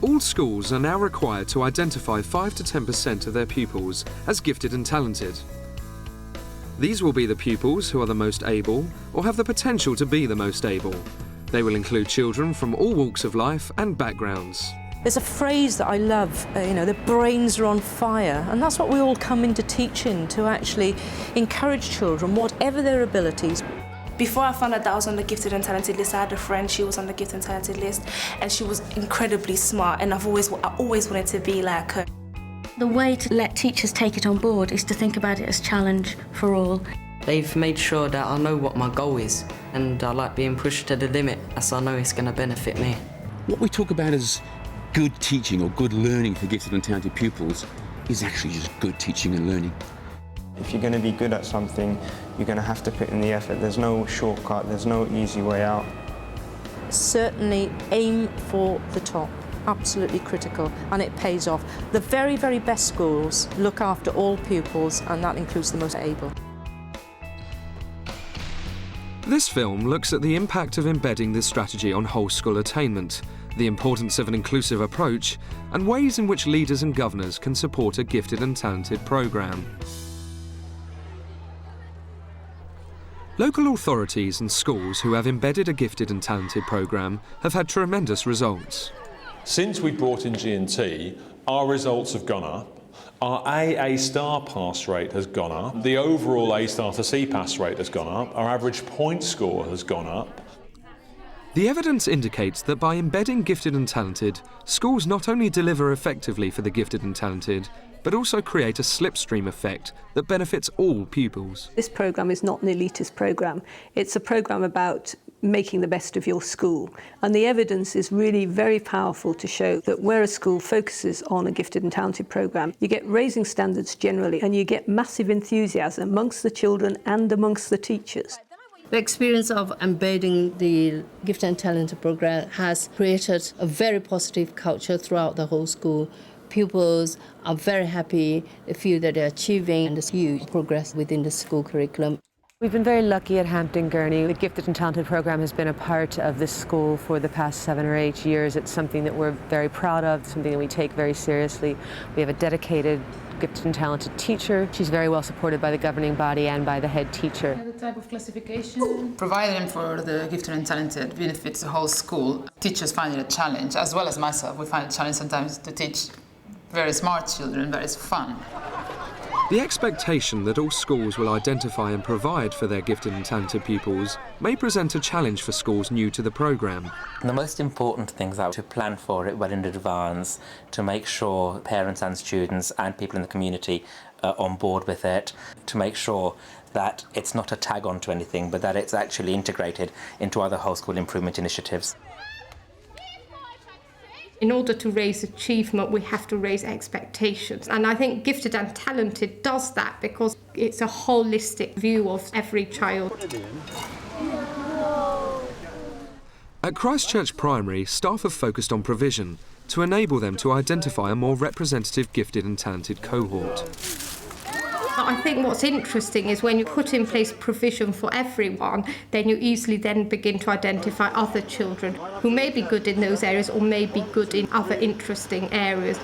All schools are now required to identify 5 to 10% of their pupils as gifted and talented. These will be the pupils who are the most able or have the potential to be the most able. They will include children from all walks of life and backgrounds. There's a phrase that I love, the brains are on fire, and that's what we all come into teaching, to actually encourage children, whatever their abilities. Before I found out that I was on the gifted and talented list, I had a friend, she was on the gifted and talented list, and she was incredibly smart, and I always wanted to be like her. The way to let teachers take it on board is to think about it as a challenge for all. They've made sure that I know what my goal is, and I like being pushed to the limit, as I know it's going to benefit me. What we talk about as good teaching or good learning for gifted and talented pupils is actually just good teaching and learning. If you're going to be good at something, you're going to have to put in the effort. There's no shortcut, there's no easy way out. Certainly aim for the top, absolutely critical, and it pays off. The very, very best schools look after all pupils, and that includes the most able. This film looks at the impact of embedding this strategy on whole school attainment, the importance of an inclusive approach, and ways in which leaders and governors can support a gifted and talented programme. Local authorities and schools who have embedded a gifted and talented programme have had tremendous results. Since we brought in G&T, our results have gone up. Our A star pass rate has gone up. The overall A star to C pass rate has gone up. Our average point score has gone up. The evidence indicates that by embedding gifted and talented, schools not only deliver effectively for the gifted and talented, but also create a slipstream effect that benefits all pupils. This programme is not an elitist programme. It's a programme about making the best of your school. And the evidence is really very powerful to show that where a school focuses on a gifted and talented programme, you get raising standards generally, and you get massive enthusiasm amongst the children and amongst the teachers. The experience of embedding the gifted and talented programme has created a very positive culture throughout the whole school. Pupils are very happy, they feel that they're achieving, and there's huge progress within the school curriculum. We've been very lucky at Hampton Gurney. The Gifted and Talented programme has been a part of this school for the past 7 or 8 years. It's something that we're very proud of, something that we take very seriously. We have a dedicated gifted and talented teacher. She's very well supported by the governing body and by the head teacher. The type of classification providing for the gifted and talented benefits the whole school. Teachers find it a challenge, as well as myself. We find it a challenge sometimes to teach very smart children, but it's fun. The expectation that all schools will identify and provide for their gifted and talented pupils may present a challenge for schools new to the programme. The most important things are to plan for it well in advance, to make sure parents and students and people in the community are on board with it, to make sure that it's not a tag on to anything, but that it's actually integrated into other whole school improvement initiatives. In order to raise achievement, we have to raise expectations. And I think Gifted and Talented does that because it's a holistic view of every child. At Christchurch Primary, staff have focused on provision to enable them to identify a more representative gifted and talented cohort. I think what's interesting is when you put in place provision for everyone, then you easily then begin to identify other children who may be good in those areas or may be good in other interesting areas.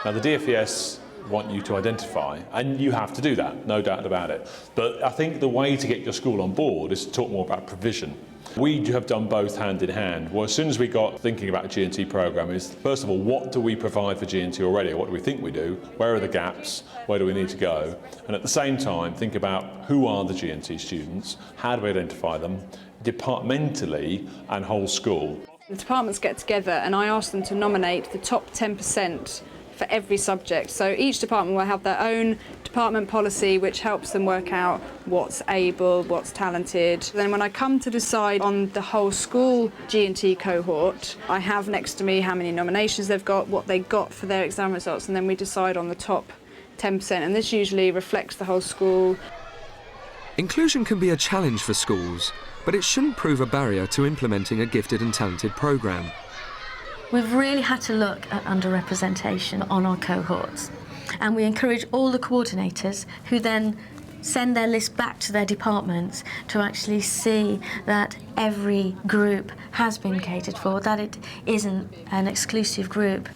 Now the DFES want you to identify, and you have to do that, no doubt about it. But I think the way to get your school on board is to talk more about provision. We have done both hand in hand. Well, as soon as we got thinking about a G&T programme is, first of all, what do we provide for G&T already? What do we think we do? Where are the gaps? Where do we need to go? And at the same time, think about who are the G&T students? How do we identify them? Departmentally and whole school. The departments get together and I ask them to nominate the top 10% for every subject. So each department will have their own department policy which helps them work out what's able, what's talented. Then when I come to decide on the whole school G&T cohort, I have next to me how many nominations they've got, what they got for their exam results, and then we decide on the top 10%, and this usually reflects the whole school. Inclusion can be a challenge for schools, but it shouldn't prove a barrier to implementing a gifted and talented programme. We've really had to look at underrepresentation on our cohorts, and we encourage all the coordinators who then send their list back to their departments to actually see that every group has been catered for, that it isn't an exclusive group.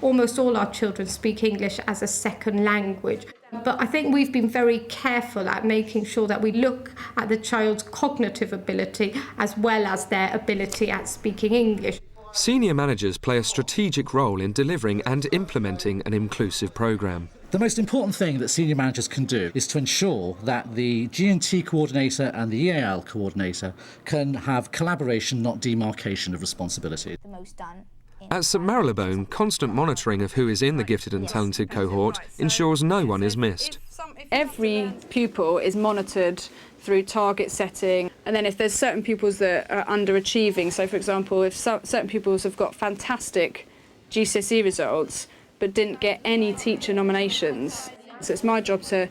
Almost all our children speak English as a second language. But I think we've been very careful at making sure that we look at the child's cognitive ability as well as their ability at speaking English. Senior managers play a strategic role in delivering and implementing an inclusive programme. The most important thing that senior managers can do is to ensure that the G&T coordinator and the EAL coordinator can have collaboration, not demarcation of responsibility. At St Marylebone, constant monitoring of who is in the gifted and talented cohort ensures no one is missed. Every pupil is monitored through target setting, and then if there's certain pupils that are underachieving, so for example if certain pupils have got fantastic GCSE results but didn't get any teacher nominations, so it's my job to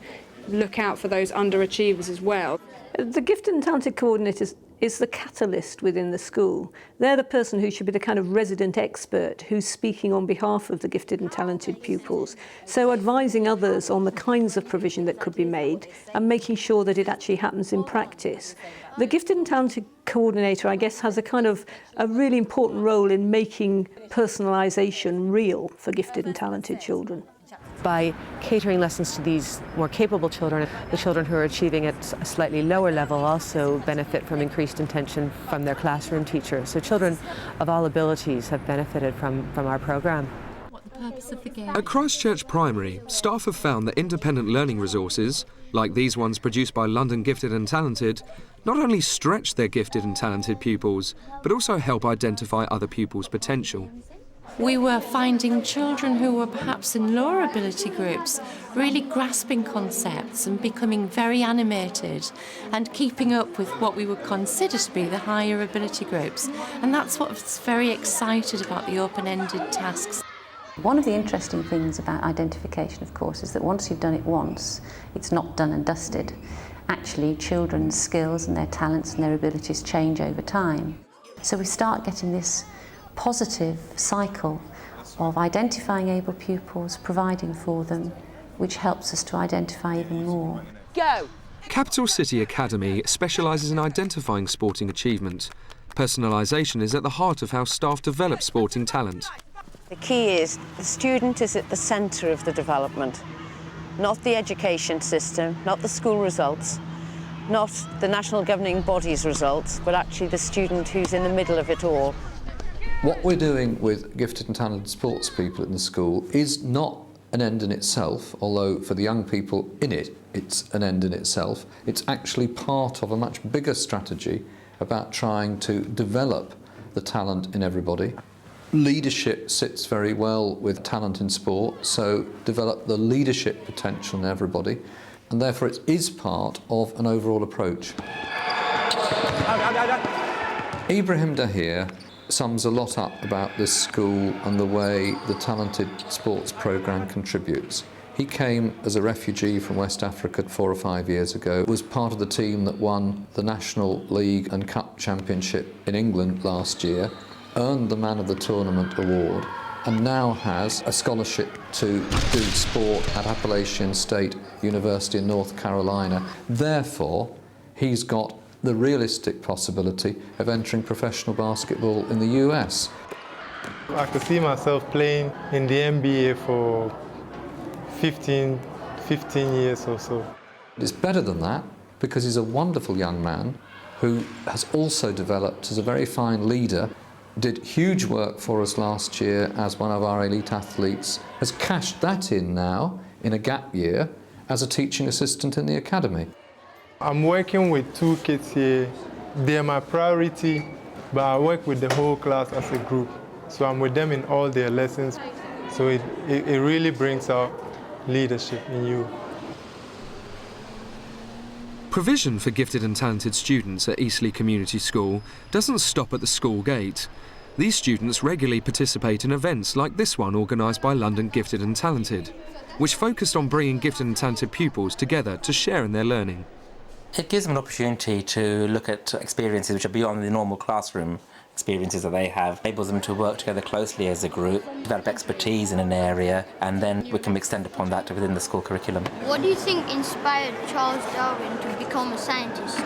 look out for those underachievers as well. The gifted and talented coordinators is the catalyst within the school. They're the person who should be the kind of resident expert who's speaking on behalf of the gifted and talented pupils. So advising others on the kinds of provision that could be made and making sure that it actually happens in practice. The gifted and talented coordinator, I guess, has a really important role in making personalisation real for gifted and talented children. By catering lessons to these more capable children, the children who are achieving at a slightly lower level also benefit from increased attention from their classroom teachers. So children of all abilities have benefited from our programme. At Christchurch Primary, staff have found that independent learning resources, like these ones produced by London Gifted and Talented, not only stretch their gifted and talented pupils, but also help identify other pupils' potential. We were finding children who were perhaps in lower ability groups really grasping concepts and becoming very animated and keeping up with what we would consider to be the higher ability groups. And that's what's very excited about the open-ended tasks. One of the interesting things about identification, of course, is that once you've done it once, it's not done and dusted. Actually, children's skills and their talents and their abilities change over time. So we start getting this positive cycle of identifying able pupils, providing for them, which helps us to identify even more. Go! Capital City Academy specialises in identifying sporting achievement. Personalisation is at the heart of how staff develop sporting talent. The key is the student is at the centre of the development, not the education system, not the school results, not the national governing body's results, but actually the student who's in the middle of it all. What we're doing with gifted and talented sports people in the school is not an end in itself, although for the young people in it, it's an end in itself. It's actually part of a much bigger strategy about trying to develop the talent in everybody. Leadership sits very well with talent in sport, so develop the leadership potential in everybody, and therefore it is part of an overall approach. Ibrahim Dahir sums a lot up about this school and the way the talented sports programme contributes. He came as a refugee from West Africa 4 or 5 years ago, was part of the team that won the National League and Cup Championship in England last year, earned the Man of the Tournament award, and now has a scholarship to do sport at Appalachian State University in North Carolina. Therefore, he's got the realistic possibility of entering professional basketball in the US. I could see myself playing in the NBA for 15 years or so. It's better than that because he's a wonderful young man who has also developed as a very fine leader, did huge work for us last year as one of our elite athletes, has cashed that in now in a gap year as a teaching assistant in the academy. I'm working with 2 kids here. They're my priority, but I work with the whole class as a group. So I'm with them in all their lessons. So it really brings out leadership in you. Provision for gifted and talented students at Eastleigh Community School doesn't stop at the school gate. These students regularly participate in events like this one organised by London Gifted and Talented, which focused on bringing gifted and talented pupils together to share in their learning. It gives them an opportunity to look at experiences which are beyond the normal classroom experiences that they have, enables them to work together closely as a group, develop expertise in an area, and then we can extend upon that within the school curriculum. What do you think inspired Charles Darwin to become a scientist?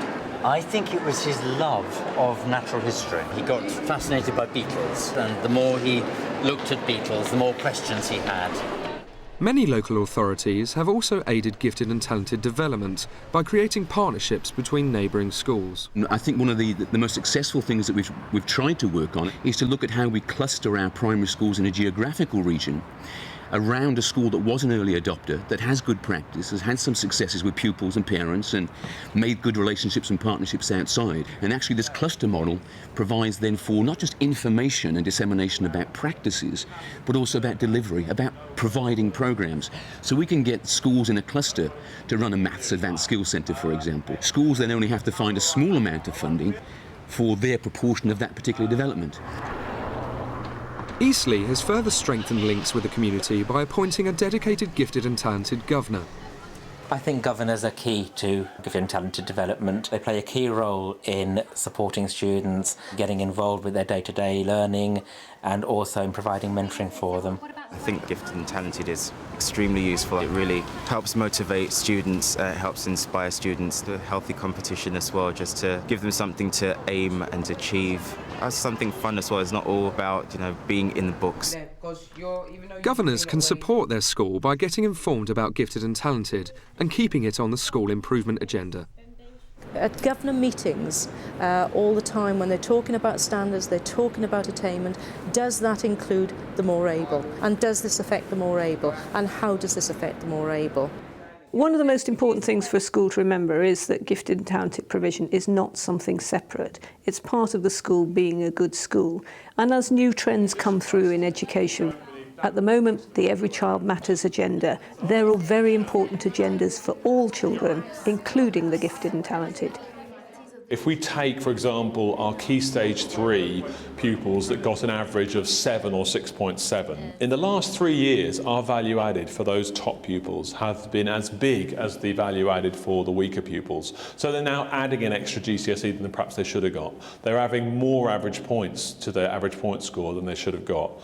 I think it was his love of natural history. He got fascinated by beetles, and the more he looked at beetles, the more questions he had. Many local authorities have also aided gifted and talented development by creating partnerships between neighbouring schools. I think one of the most successful things that we've tried to work on is to look at how we cluster our primary schools in a geographical region around a school that was an early adopter, that has good practice, has had some successes with pupils and parents and made good relationships and partnerships outside. And actually this cluster model provides then for not just information and dissemination about practices, but also about delivery, about providing programs. So we can get schools in a cluster to run a maths advanced skills centre, for example. Schools then only have to find a small amount of funding for their proportion of that particular development. Eastleigh has further strengthened links with the community by appointing a dedicated gifted and talented governor. I think governors are key to gifted and talented development. They play a key role in supporting students, getting involved with their day-to-day learning, and also in providing mentoring for them. I think gifted and talented is extremely useful. It really helps motivate students, helps inspire students to healthy competition as well, just to give them something to aim and achieve. Something fun as well. It's not all about, being in the books. Governors can support their school by getting informed about gifted and talented and keeping it on the school improvement agenda. At governor meetings, all the time when they're talking about standards, they're talking about attainment, does that include the more able? And does this affect the more able? And how does this affect the more able? One of the most important things for a school to remember is that gifted and talented provision is not something separate. It's part of the school being a good school. And as new trends come through in education, at the moment, the Every Child Matters agenda, they're all very important agendas for all children, including the gifted and talented. If we take, for example, our Key Stage 3 pupils that got an average of 7 or 6.7, in the last 3 years, our value added for those top pupils has been as big as the value added for the weaker pupils. So they're now adding an extra GCSE than perhaps they should have got. They're adding more average points to their average point score than they should have got.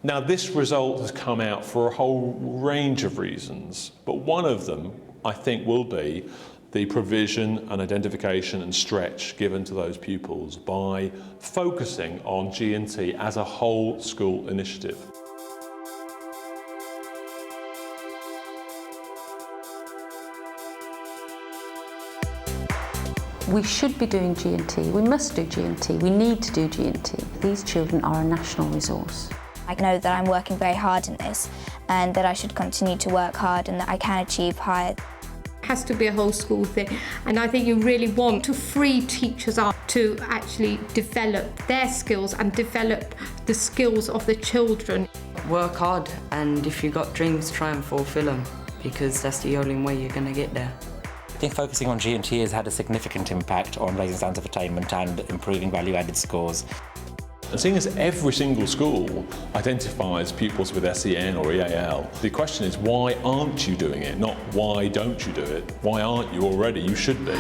Now, this result has come out for a whole range of reasons, but one of them, I think, will be the provision and identification and stretch given to those pupils by focusing on G&T as a whole school initiative. We should be doing G&T. We must do G&T. We need to do G&T. These children are a national resource. I know that I'm working very hard in this and that I should continue to work hard and that I can achieve higher. Has to be a whole school thing, and I think you really want to free teachers up to actually develop their skills and develop the skills of the children. Work hard, and if you've got dreams, try and fulfill them, because that's the only way you're going to get there. I think focusing on G&T has had a significant impact on raising standards of attainment and improving value-added scores. And seeing as every single school identifies pupils with SEN or EAL, the question is, why aren't you doing it? Not why don't you do it? Why aren't you already? You should be.